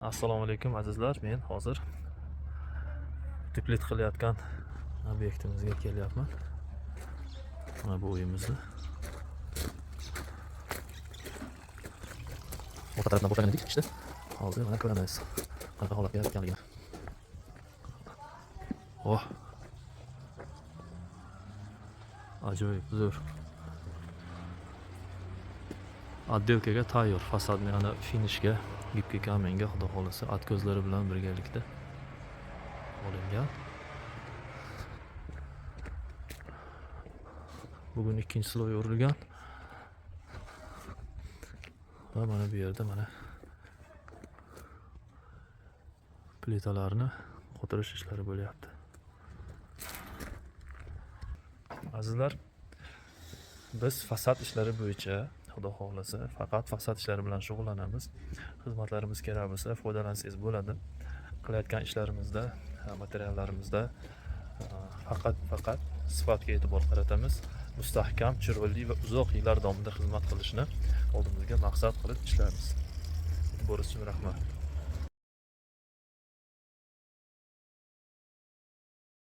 Assalomu alaykum azizlar. Men hozir duplit qilayotgan obyektimizga kelyapman. Mana bu uyimizni. Orqa tarafdan boshlagan edik işte. Hozir mana ko'ramiz qanaqa holatga yetganligini. Oh. Ajoyib zo'r. Отделкаga tayyor. Fasadni yana finishga, gipka kamenga, xudo xolasa, at ko'zlari bilan birgalikda olingan. Bugun ikkinchi sloy o'rilgan. Va mana bu yerda mana plitalarni qotirish ishlari bo'lyapti. Azizlar, biz fasad ishlari bo'yicha xudo xohlasa faqat fasad ishlari bilan shug'ullanamiz. Xizmatlarimiz kerak bo'lsa foydalansangiz bo'ladi. Qilayotgan ishlarimizda, materiallarimizda faqat sifatga e'tibor qaratamiz. Mustahkam, chiroyli va uzoq yillar davomida xizmat qilishni oldimizga maqsad qilib ishlaymiz. E'tiboringiz uchun rahmat.